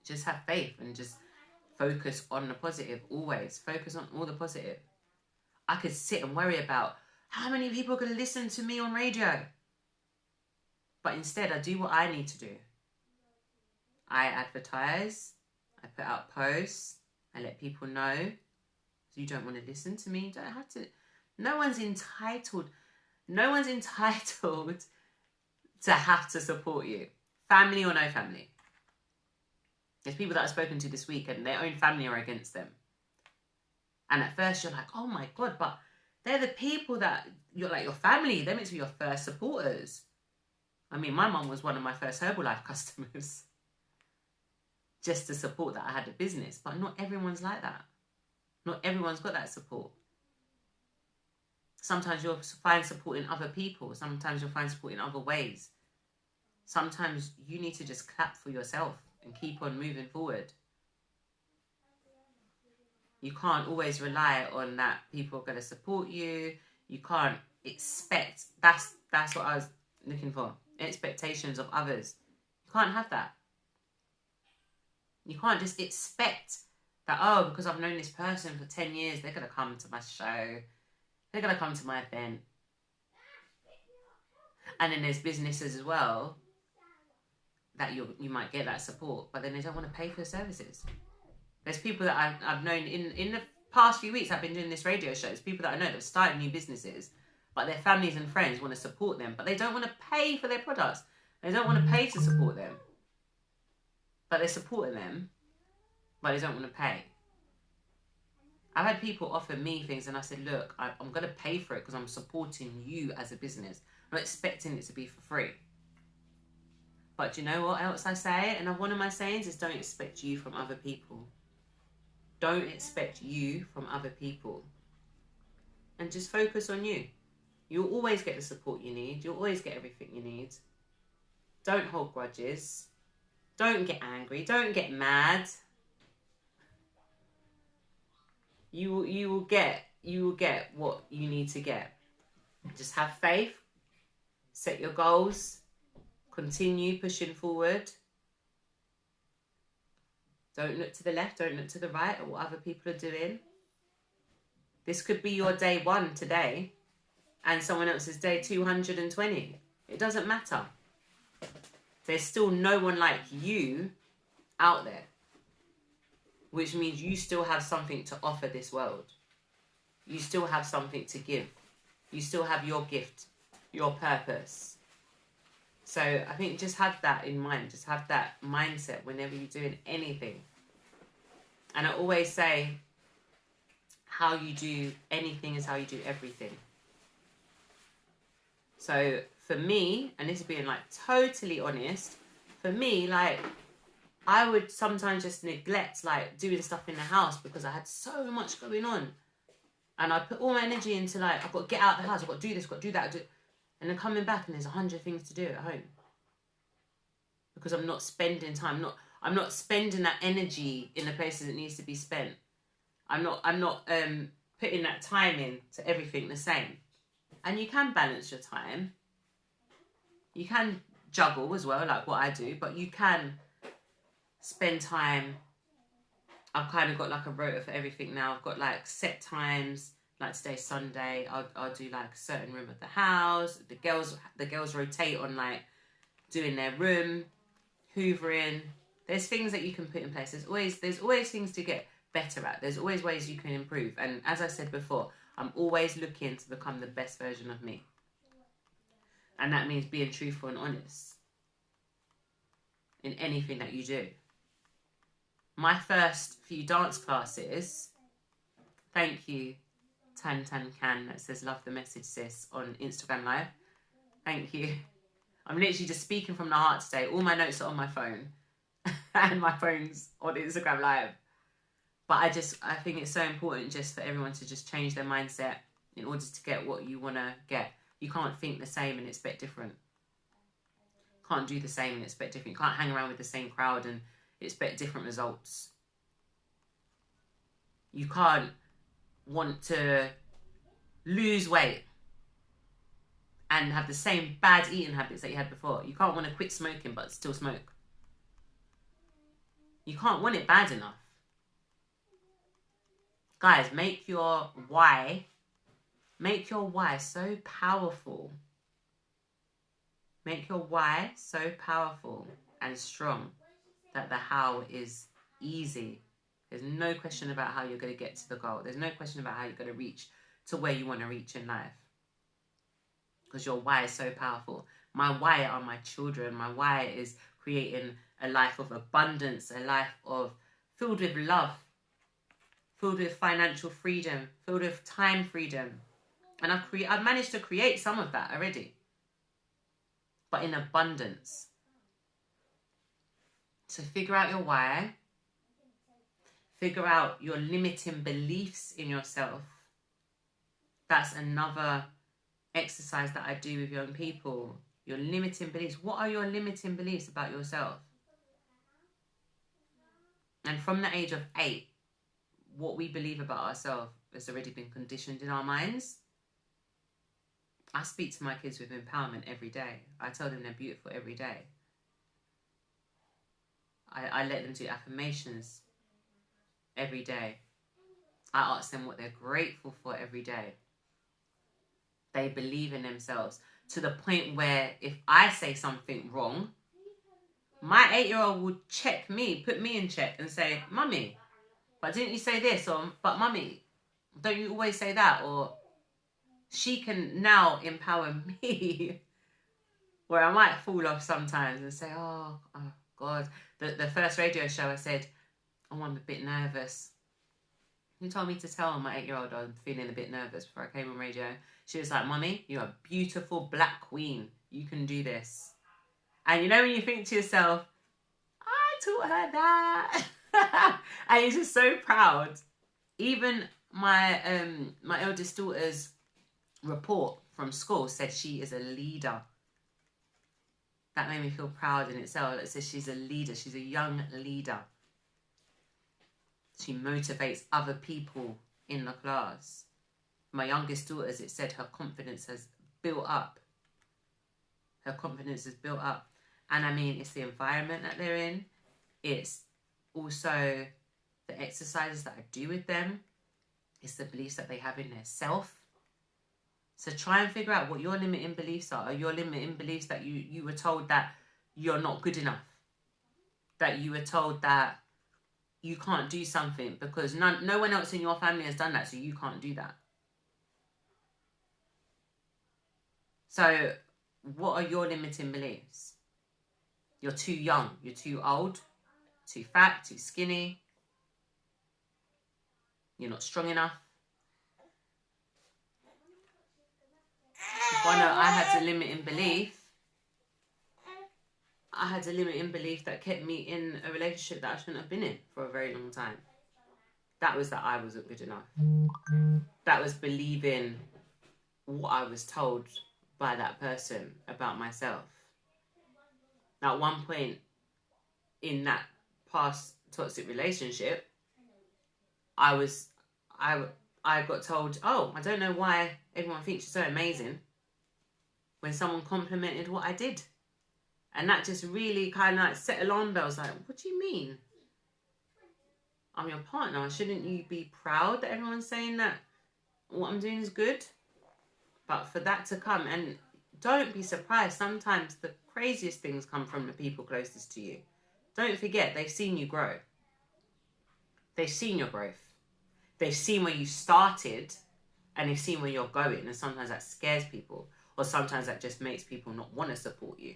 Just have faith and just focus on the positive always. Focus on all the positive. I could sit and worry about how many people are going to listen to me on radio. But instead, I do what I need to do. I advertise, I put out posts, I let people know. So you don't want to listen to me, you don't have to. No one's entitled to have to support you. Family or no family. There's people that I've spoken to this week and their own family are against them. And at first you're like, oh my God, but they're the people that, you're like your family. They're meant to be your first supporters. I mean, my mum was one of my first Herbalife customers. Just to support that I had a business. But not everyone's like that. Not everyone's got that support. Sometimes you'll find support in other people. Sometimes you'll find support in other ways. Sometimes you need to just clap for yourself and keep on moving forward. You can't always rely on that people are going to support you. You can't expect, that's what I was looking for. Expectations of others. You can't have that. You can't just expect that, oh, because I've known this person for 10 years, they're going to come to my show. They're going to come to my event. And then there's businesses as well that you might get that support, but then they don't want to pay for the services. There's people that I've known in the past few weeks I've been doing this radio show. There's people that I know that have started new businesses, but their families and friends want to support them, but they don't want to pay for their products. They don't want to pay to support them. But they're supporting them, but they don't want to pay. I've had people offer me things and I said, look, I'm going to pay for it because I'm supporting you as a business. I'm not expecting it to be for free. But do you know what else I say? And one of my sayings is don't expect you from other people. Don't expect you from other people. And just focus on you. You'll always get the support you need. You'll always get everything you need. Don't hold grudges. Don't get angry. Don't get mad. You will get what you need to get. Just have faith. Set your goals. Continue pushing forward. Don't look to the left, don't look to the right at what other people are doing. This could be your day 1 today and someone else's day 220. It doesn't matter. There's still no one like you out there, which means you still have something to offer this world. You still have something to give. You still have your gift, your purpose. So I think just have that in mind. Just have that mindset whenever you're doing anything. And I always say, how you do anything is how you do everything. So for me, and this is being like totally honest, for me, like I would sometimes just neglect like doing stuff in the house because I had so much going on. And I put all my energy into like, I've got to get out of the house, I've got to do this, I've got to do that. And then coming back and there's 100 things to do at home. Because I'm not spending time. I'm not spending that energy in the places it needs to be spent. I'm not putting that time in to everything the same. And you can balance your time. You can juggle as well, like what I do, but you can spend time. I've kind of got like a rota for everything now. I've got like set times. Like today's Sunday, I'll do like a certain room of the house. The girls rotate on like doing their room, hoovering. There's things that you can put in place. There's always things to get better at. There's always ways you can improve. And as I said before, I'm always looking to become the best version of me. And that means being truthful and honest in anything that you do. My first few dance classes, thank you, Tan Can, that says love the message sis on Instagram Live. Thank you. I'm literally just speaking from the heart today. All my notes are on my phone and my phone's on Instagram Live. But I think it's so important just for everyone to just change their mindset in order to get what you want to get. You can't think the same and expect different. Can't do the same and expect different. You can't hang around with the same crowd and expect different results. You can't want to lose weight and have the same bad eating habits that you had before. You can't want to quit smoking but still smoke. You can't want it bad enough. Guys, make your why so powerful. Make your why so powerful and strong that the how is easy. There's no question about how you're going to get to the goal. There's no question about how you're going to reach to where you want to reach in life. Because your why is so powerful. My why are my children. My why is creating a life of abundance, a life of filled with love, filled with financial freedom, filled with time freedom. And I've managed to create some of that already, but in abundance. So figure out your why. Figure out your limiting beliefs in yourself. That's another exercise that I do with young people. Your limiting beliefs. What are your limiting beliefs about yourself? And from the age of 8, what we believe about ourselves has already been conditioned in our minds. I speak to my kids with empowerment every day. I tell them they're beautiful every day. I let them do affirmations every day. I ask them what they're grateful for every day. They believe in themselves to the point where if I say something wrong, my 8-year-old would check me, put me in check and say, "Mummy, but didn't you say this?" Or, "But Mummy, don't you always say that?" Or she can now empower me where I might fall off sometimes and say, oh God. The first radio show I said, "Oh, I'm a bit nervous." Who told me to tell my 8-year-old I'm feeling a bit nervous before I came on radio? She was like, "Mummy, you're a beautiful black queen. You can do this." And you know when you think to yourself, I taught her that. And you're just so proud. Even my my eldest daughter's report from school said she is a leader. That made me feel proud in itself. It says she's a leader. She's a young leader. She motivates other people in the class. My youngest daughter, it said her confidence has built up. Her confidence is built up. And I mean, it's the environment that they're in. It's also the exercises that I do with them. It's the beliefs that they have in their self. So try and figure out what your limiting beliefs are. Are your limiting beliefs that you were told that you're not good enough? That you were told that you can't do something because no one else in your family has done that, so you can't do that. So what are your limiting beliefs? You're too young, you're too old, too fat, too skinny. You're not strong enough. I had a limiting belief. I had a limiting belief that kept me in a relationship that I shouldn't have been in for a very long time. That was that I wasn't good enough. That was believing what I was told by that person about myself. Now, at one point in that past toxic relationship, I got told, "Oh, I don't know why everyone thinks you're so amazing," when someone complimented what I did. And that just really kind of like set alarm bells. Like, what do you mean? I'm your partner. Shouldn't you be proud that everyone's saying that what I'm doing is good? But for that to come, and don't be surprised, sometimes the craziest things come from the people closest to you. Don't forget, they've seen you grow. They've seen your growth. They've seen where you started and they've seen where you're going. And sometimes that scares people, or sometimes that just makes people not want to support you.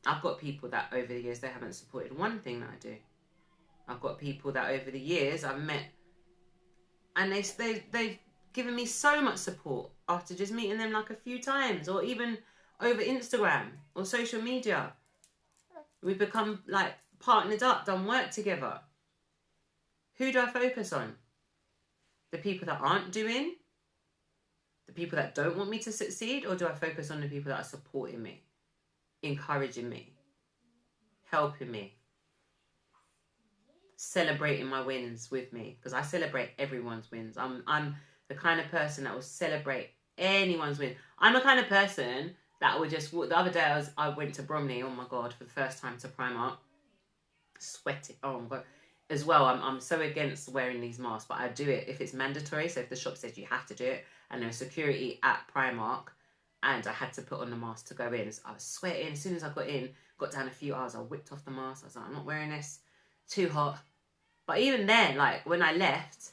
I've got people that over the years, they haven't supported one thing that I do. I've got people that over the years I've met and they've given me so much support after just meeting them like a few times, or even over Instagram or social media. We've become like partnered up, done work together. Who do I focus on? The people that aren't doing? The people that don't want me to succeed? Or do I focus on the people that are supporting me, encouraging me, helping me, celebrating my wins with me? Because I celebrate everyone's wins. I'm the kind of person that will celebrate anyone's win. I'm the kind of person that would just walk. The other day I went to Bromley, oh my God, for the first time to Primark. Sweating, oh my God. As well, I'm so against wearing these masks, but I do it if it's mandatory. So if the shop says you have to do it, and there's security at Primark, and I had to put on the mask to go in. So I was sweating. As soon as I got down a few hours, I whipped off the mask. I was like, I'm not wearing this. Too hot. But even then, like, when I left,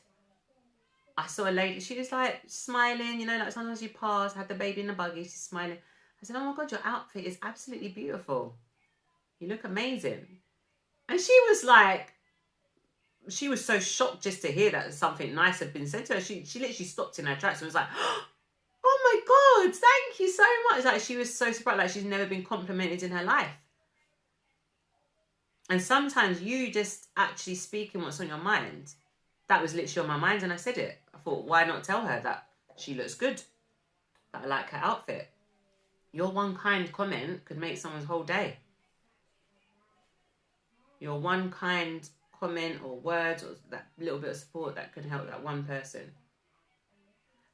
I saw a lady. She was, like, smiling. You know, like, sometimes you pass, had the baby in the buggy. She's smiling. I said, oh, my God, your outfit is absolutely beautiful. You look amazing. And she was like, she was so shocked just to hear that something nice had been said to her. She literally stopped in her tracks and was like, oh my God, thank you so much. Like, she was so surprised, like she's never been complimented in her life. And sometimes you just actually speaking what's on your mind. That was literally on my mind and I said it. I thought, why not tell her that she looks good? That I like her outfit. Your one kind comment could make someone's whole day. Your one kind comment or words or that little bit of support that could help that one person.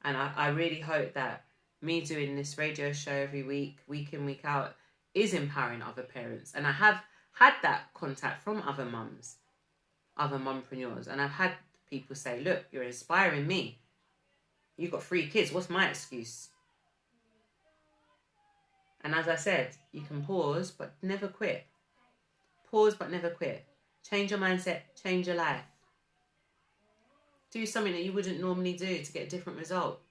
And I really hope that me doing this radio show every week in, week out, is empowering other parents. And I have had that contact from other mums, other mumpreneurs. And I've had people say, look, you're inspiring me. You've got 3 kids. What's my excuse? And as I said, you can pause, but never quit. Pause, but never quit. Change your mindset, change your life. Do something that you wouldn't normally do to get a different result.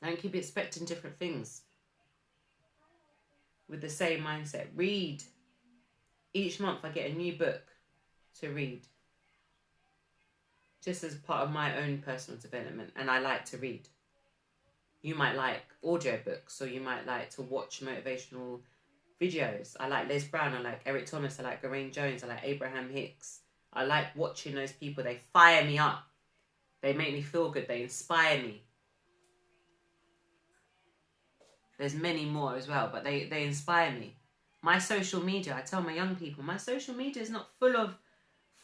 Don't keep expecting different things with the same mindset. Read. Each month I get a new book to read. Just as part of my own personal development. And I like to read. You might like audiobooks, or you might like to watch motivational videos. I like Les Brown, I like Eric Thomas, I like Geraint Jones, I like Abraham Hicks. I like watching those people. They fire me up. They make me feel good. They inspire me. There's many more as well, but they inspire me. My social media, I tell my young people, my social media is not full of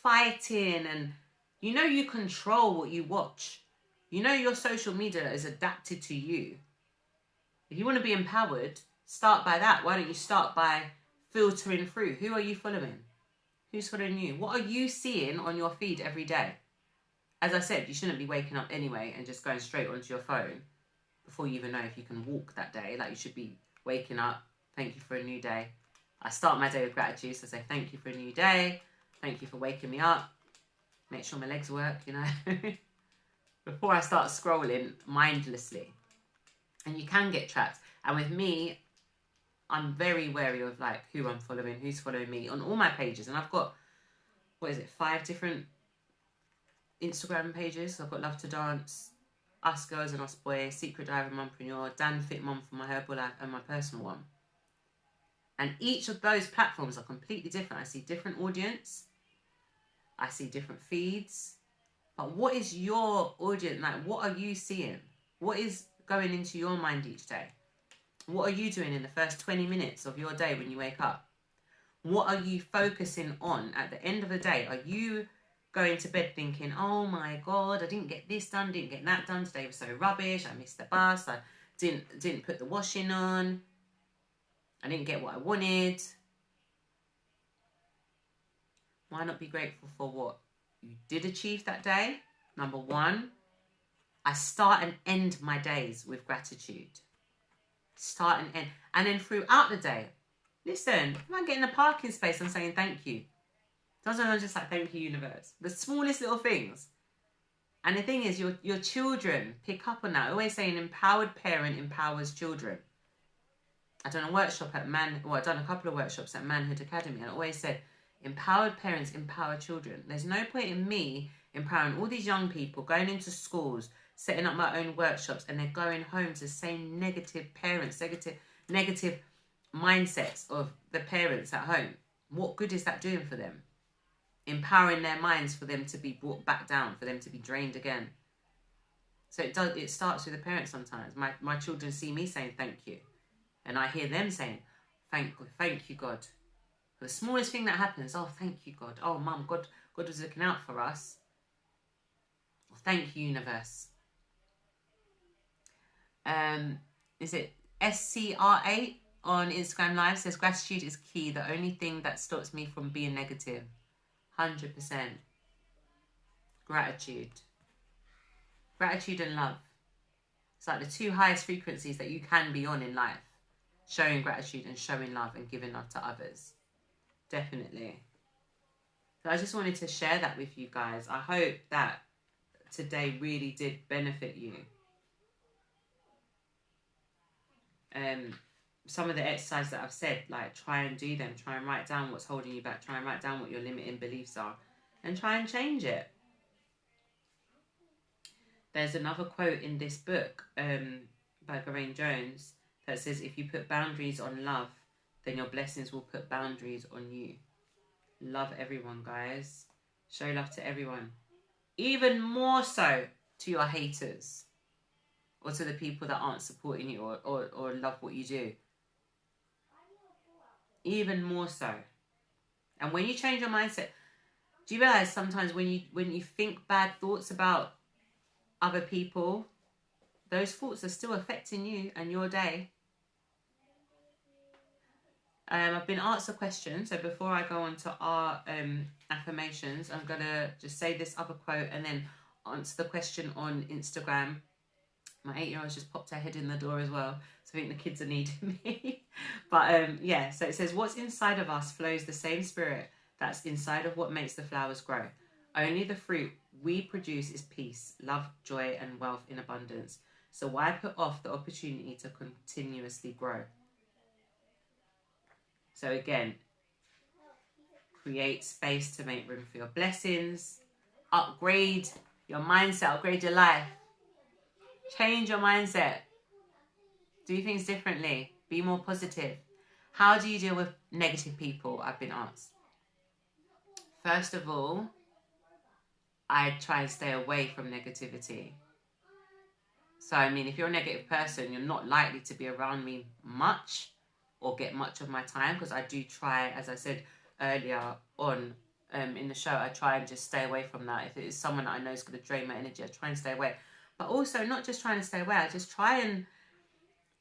fighting and, you know, you control what you watch. You know your social media is adapted to you. If you want to be empowered, start by that. Why don't you start by filtering through? Who are you following? Who's following you? What are you seeing on your feed every day? As I said, you shouldn't be waking up anyway and just going straight onto your phone before you even know if you can walk that day. Like, you should be waking up, thank you for a new day. I start my day with gratitude, so I say thank you for a new day. Thank you for waking me up. Make sure my legs work, you know. Before I start scrolling mindlessly. And you can get trapped. And with me, I'm very wary of, like, who I'm following, who's following me on all my pages. And I've got, 5 different Instagram pages. So I've got Love to Dance, Us Girls and Us Boys, Secret Diary of a Mumpreneur, Dan Fit Mum for my herbal life, and my personal one. And each of those platforms are completely different. I see different audience. I see different feeds. But what is your audience like? What are you seeing? What is going into your mind each day? What are you doing in the first 20 minutes of your day when you wake up? What are you focusing on at the end of the day? Are you going to bed thinking, oh my God, I didn't get this done, didn't get that done, today was so rubbish, I missed the bus, I didn't put the washing on, I didn't get what I wanted? Why not be grateful for what you did achieve that day? Number 1, I start and end my days with gratitude. Start and end. And then throughout the day, listen, if I get in a parking space, I'm saying thank you. Sometimes I'm just like, thank you, universe. The smallest little things. And the thing is, your children pick up on that. I always say an empowered parent empowers children. I've done a workshop at I've done a couple of workshops at Manhood Academy, and I always said, empowered parents empower children. There's no point in me empowering all these young people, going into schools, setting up my own workshops, and they're going home to the same negative parents, negative mindsets of the parents at home. What good is that doing for them? Empowering their minds for them to be brought back down, for them to be drained again. So it starts with the parents sometimes. My children see me saying thank you, and I hear them saying thank you, God. The smallest thing that happens, oh, thank you, God. Oh, Mum, God was looking out for us. Well, thank you, universe. Is it SCR8 on Instagram Live says gratitude is key. The only thing that stops me from being negative. 100%. Gratitude and love. It's like the two highest frequencies that you can be on in life. Showing gratitude and showing love and giving love to others. Definitely. So I just wanted to share that with you guys. I hope that today really did benefit you. Some of the exercises that I've said, like, try and do them. Try and write down what's holding you back. Try and write down what your limiting beliefs are. And try and change it. There's another quote in this book by Geraint Jones that says, if you put boundaries on love, then your blessings will put boundaries on you. Love everyone, guys. Show love to everyone. Even more so to your haters. Or to the people that aren't supporting you or love what you do. Even more so. And when you change your mindset, do you realize sometimes when you think bad thoughts about other people, those thoughts are still affecting you and your day? I've been asked a question, so before I go on to our affirmations, I'm going to just say this other quote and then answer the question on Instagram. My 8-year-old just popped her head in the door as well, so I think the kids are needing me. But yeah, so it says, what's inside of us flows the same spirit that's inside of what makes the flowers grow. Only the fruit we produce is peace, love, joy, and wealth in abundance. So why put off the opportunity to continuously grow? So again, create space to make room for your blessings. Upgrade your mindset, upgrade your life. Change your mindset. Do things differently. Be more positive. How do you deal with negative people? I've been asked. First of all, I try and stay away from negativity. So, I mean, if you're a negative person, you're not likely to be around me much or get much of my time, because I do try, as I said earlier on in the show, I try and just stay away from that. If it is someone that I know is going to drain my energy, I try and stay away. But also, not just trying to stay away, I just try and,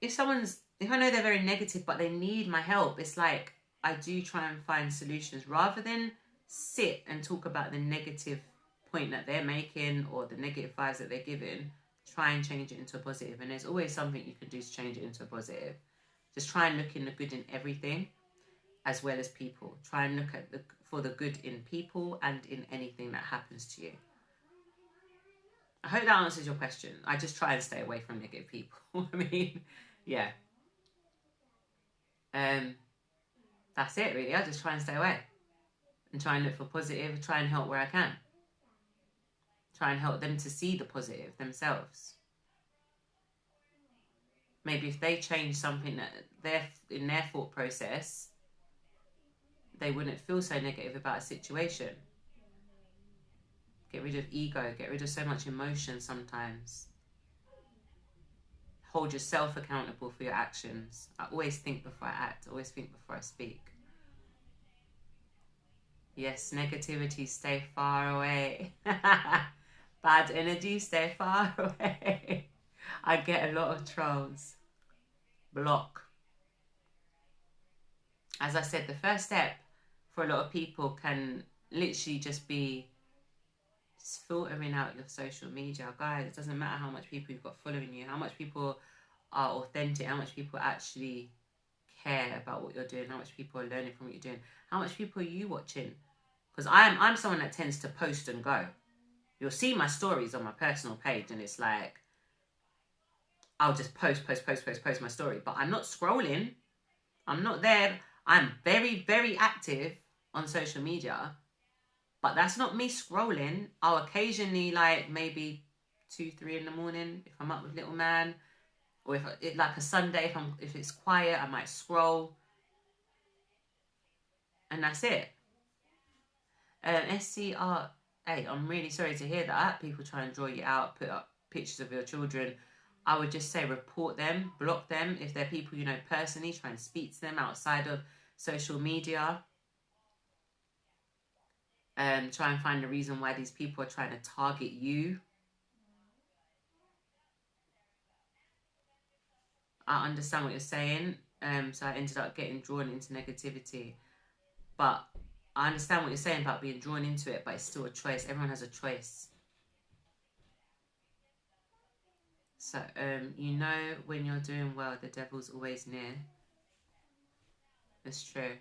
if I know they're very negative, but they need my help, it's like, I do try and find solutions rather than sit and talk about the negative point that they're making or the negative vibes that they're giving. Try and change it into a positive. And there's always something you can do to change it into a positive. Just try and look in the good in everything, as well as people. Try and look at for the good in people and in anything that happens to you. I hope that answers your question. I just try and stay away from negative people. I mean, yeah. That's it, really. I just try and stay away. And try and look for positive. Try and help where I can. Try and help them to see the positive themselves. Maybe if they change something that in their thought process, they wouldn't feel so negative about a situation. Get rid of ego. Get rid of so much emotion sometimes. Hold yourself accountable for your actions. I always think before I act. I always think before I speak. Yes, negativity, stay far away. Bad energy, stay far away. I get a lot of trolls. Block. As I said, the first step for a lot of people can literally just be just filtering out your social media. Guys, it doesn't matter how much people you've got following you, how much people are authentic, how much people actually care about what you're doing, how much people are learning from what you're doing, how much people are you watching? Because I'm someone that tends to post and go. You'll see my stories on my personal page and it's like, I'll just post my story. But I'm not scrolling. I'm not there. I'm very, very active on social media. But that's not me scrolling. I'll occasionally, like, maybe 2-3 in the morning, if I'm up with little man. Or if like a Sunday, if it's quiet, I might scroll. And that's it. SCRA, I'm really sorry to hear that. People try and draw you out, put up pictures of your children. I would just say report them, block them. If they're people you know personally, try and speak to them outside of social media. Try and find the reason why these people are trying to target you. I understand what you're saying. So I ended up getting drawn into negativity. But I understand what you're saying about being drawn into it, but it's still a choice. Everyone has a choice. So, you know when you're doing well, the devil's always near. It's true.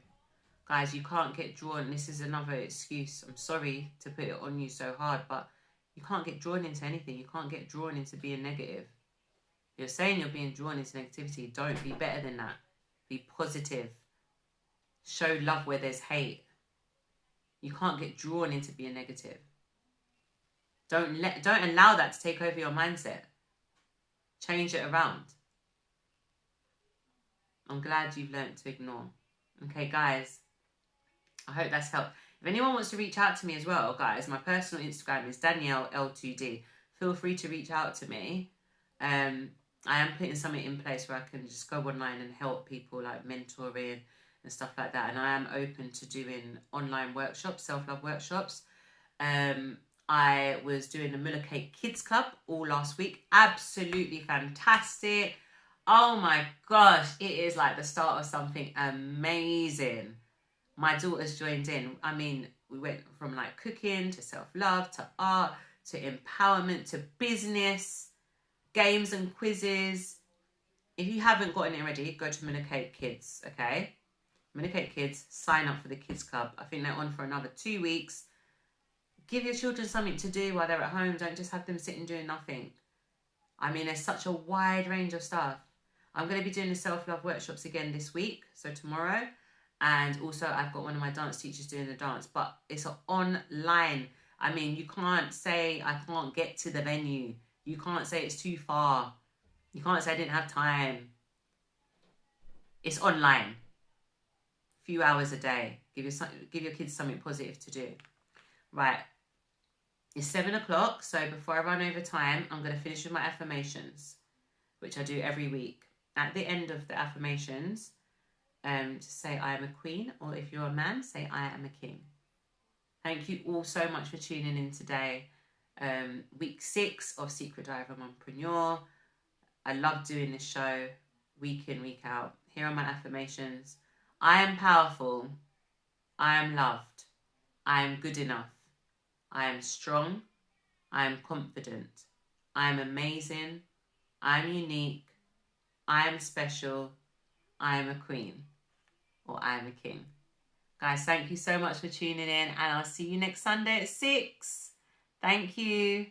Guys, you can't get drawn. This is another excuse. I'm sorry to put it on you so hard, but you can't get drawn into anything. You can't get drawn into being negative. You're saying you're being drawn into negativity. Don't be better than that. Be positive. Show love where there's hate. You can't get drawn into being negative. Don't allow that to take over your mindset. Change it around. I'm glad you've learned to ignore. Okay, guys. I hope that's helped. If anyone wants to reach out to me as well, guys, my personal Instagram is DanielleL2D. Feel free to reach out to me. I am putting something in place where I can just go online and help people, like mentoring and stuff like that. And I am open to doing online workshops, self-love workshops. I was doing the Mula Cake Kids Club all last week. Absolutely fantastic. Oh my gosh, it is like the start of something amazing. My daughter's joined in. I mean, we went from like cooking to self-love to art to empowerment to business, games and quizzes. If you haven't gotten it already, go to Mula Cake Kids, okay? Mula Cake Kids, sign up for the Kids Club. I think they're on for another 2 weeks. Give your children something to do while they're at home. Don't just have them sitting doing nothing. I mean, there's such a wide range of stuff. I'm going to be doing the self-love workshops again this week, so tomorrow. And also, I've got one of my dance teachers doing the dance, but it's online. I mean, you can't say I can't get to the venue. You can't say it's too far. You can't say I didn't have time. It's online. A few hours a day. Give your kids something positive to do. Right. It's 7 o'clock, so before I run over time, I'm going to finish with my affirmations, which I do every week. At the end of the affirmations, to say I am a queen, or if you're a man, say I am a king. Thank you all so much for tuning in today. Week 6 of Secret Diary of a Mumpreneur. I love doing this show week in, week out. Here are my affirmations. I am powerful. I am loved. I am good enough. I am strong. I am confident. I am amazing. I am unique. I am special. I am a queen. Or I am a king. Guys, thank you so much for tuning in. And I'll see you next Sunday at 6. Thank you.